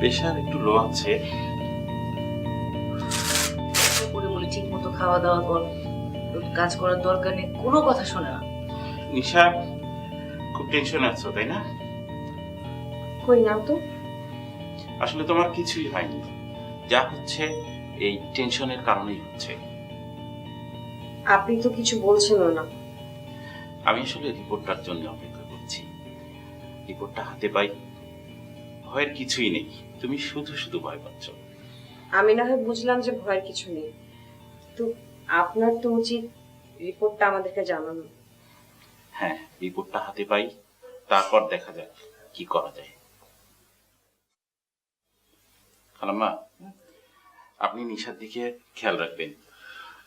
Pressure একটু লো আছে। বলে ঠিক মতো খাওয়া দাওয়া কর, কাজ করার দরকার নেই, কোনো কথা শোনে না। নিশা খুব টেনশনে আছো তাই না? কই না তো। আসলে তোমার কিছুই হয়নি, যা হচ্ছে এই টেনশনের কারণেই হচ্ছে। আপনি তো কিছু বলছেনও না। আমি আসলে রিপোর্টটার জন্য অপেক্ষা করছি। রিপোর্টটা হাতে পাই, ভয়ের কিছুই নেই। তুমি শুধু শুধু ভয় পাচ্ছ। আমি না হয় বুঝলাম যে ভয়ের কিছু নেই, তো আপনার তো উচিত রিপোর্টটা আমাদেরকে জানানো। হ্যাঁ, রিপোর্টটা হাতে পাই, তারপর দেখা যাক কি করা যায়। খালাম্মা, আপনি নিশার দিকে খেয়াল রাখবেন,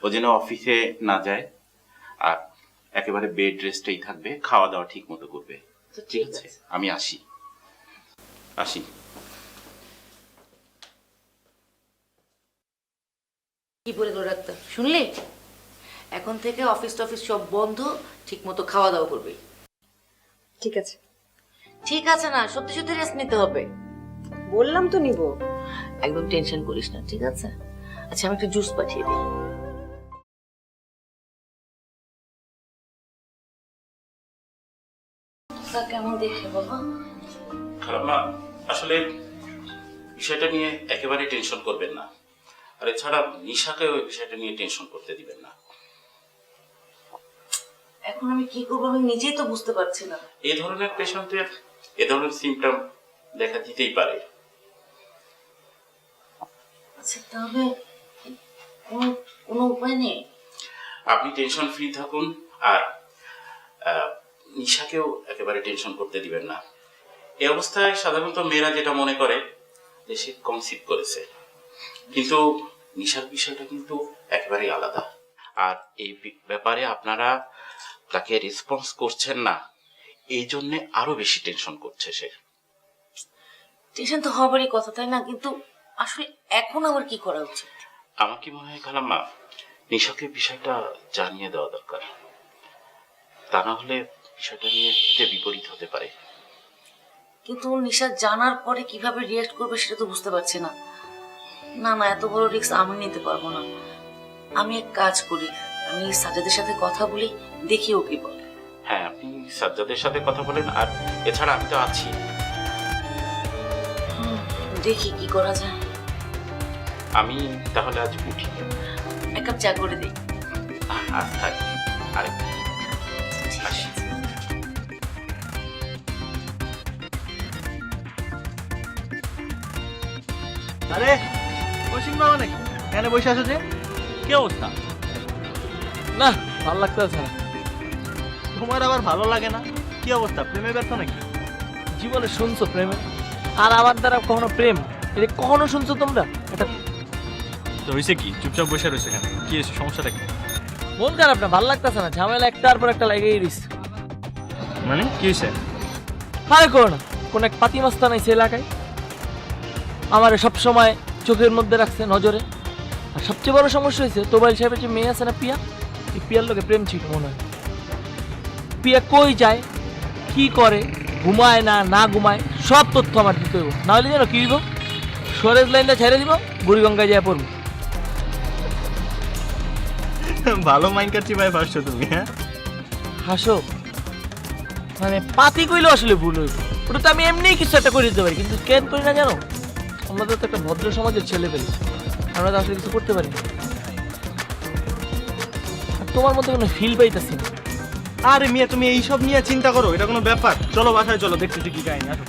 ও যেন অফিসে না যায়, আর একেবারে বেড রেস্টেই থাকবে, খাওয়া দাওয়া ঠিক মতো করবে। ঠিক আছে, আমি আসি। কি বলে তোর ডাক্তার শুনলি? এখন থেকে অফিস টফিস সব বন্ধ, ঠিক মতো খাওয়া দাওয়া করবে। ঠিক আছে। ঠিক আছে না, সত্যি সত্যি রেস্ট নিতে হবে। বললাম তো নিব। একদম টেনশন করিস না, ঠিক আছে? আচ্ছা, আমি একটু জুস পাঠিয়ে দিই। কেমন দেখে বাবা? খালাম্মা, আসলে বিষয়টা নিয়ে একেবারে টেনশন করবেন না, আর এছাড়া নিশাকে ওই বিষয়টা নিয়ে টেনশন করতে দিবেন না। এখন আমি কি করবো আমি নিজেই তো বুঝতে পারছি না। এই ধরনের পেশেন্টের এ ধরনের সিমটম দেখা দিতেই পারে। আচ্ছা, তাহলে কোনো উপায় নেই? আপনি টেনশন ফ্রি থাকুন, আর নিশাকেও একেবারে টেনশন করতে দিবেন না। এই অবস্থায় সাধারণত মেয়েরা যেটা মনে করে যে সে কনসিভ করেছে, কিন্তু নিশার বিষয়টা কিন্তু একেবারেই আলাদা। আর এই ব্যাপারে আপনারা তাকে রেসপন্স করছেন না, এই জন্য আরো বেশি টেনশন করছে সে। টেনশন তো হবারই কথা, তাই না? কিন্তু আসলে এখন আমার কি করা উচিত? আমার কি মনে হয় খালাম্মা, নিশাকে বিষয়টা জানিয়ে দেওয়া দরকার, তা না হলে বিষয়টা নিয়ে বিপরীত হতে পারে। কিন্তু নিশা জানার পরে কিভাবে রিয়েক্ট করবে সেটা তো বুঝতে পারছি না। না না, এত বড় রিস্ক আমি নিতে পারবো না। আমি এক কাজ করি, আমি সাজাদের সাথে কথা বলি, দেখি ও কি বলে। হ্যাঁ, আপনি সাজ্জাদের সাথে কথা বলেন, আর এছাড়া আমি তো আছি। দেখি কি করা যায়। আমি তাহলে আজ উঠি, এক কাপ চা করে দিই। আর থাকি আরেক আসি। আরে কৌশিক মামা নাকি? এখানে বসে আছো যে? কি অবস্থা? না, ভালো লাগতেছে না। তোমার আবার ভালো লাগে না? কি অবস্থা, প্রেমে ব্যর্থ নাকি? জীবনে শুনছো প্রেমে? আর আমার দ্বারা কখনো প্রেম এটা কখনো শুনছো তোমরা? এটা তো হয়েছে কি? চুপচাপ বসে রয়েছে এখানে, কি হয়েছে, সমস্যাটা কি? মন খারাপ না, ভালো লাগতেছে না, ঝামেলা একটার পর একটা লাগেই দিচ্ছে। মানে কি হয়েছে? আরে করো না, কোন এক পাতি মাস্তা নাই সে এলাকায়, আমার সবসময় চোখের মধ্যে রাখছে নজরে। আর সবচেয়ে বড় সমস্যা হয়েছে তোবাইল সাহেবের যে মেয়ে আছে না পিয়া, এই পিয়ার লোকে প্রেম ছিল মনে হয়। পিয়া কই যায়, কি করে, ঘুমায় না না ঘুমায়, সব তথ্য আমার দিতে হইব, না হলে জানো কি হইব, সরেজ লাইনটা ছেড়ে দিব, বুড়িগঙ্গায় যায় পড়বো। ভালো মাইন্ড কাটছি ভাই ভাবছো তুমি? হ্যাঁ হাসো, মানে পাতি কইলেও আসলে ভুল হইব, ওটা তো আমি এমনিই কিছু একটা করে দিতে পারি, কিন্তু কেন করি না জানো? আমরা তো একটা ভদ্র সমাজের ছেলে পেলে, আমরা তো আসলে কিছু করতে পারি না। আর তোমার মধ্যে কোনো ফিল পাইতেছি না। আরে মিয়া, তুমি এইসব নিয়ে চিন্তা করো, এটা কোনো ব্যাপার? চলো বাসায় চলো, দেখতেছি কি কাহিনী। আসো।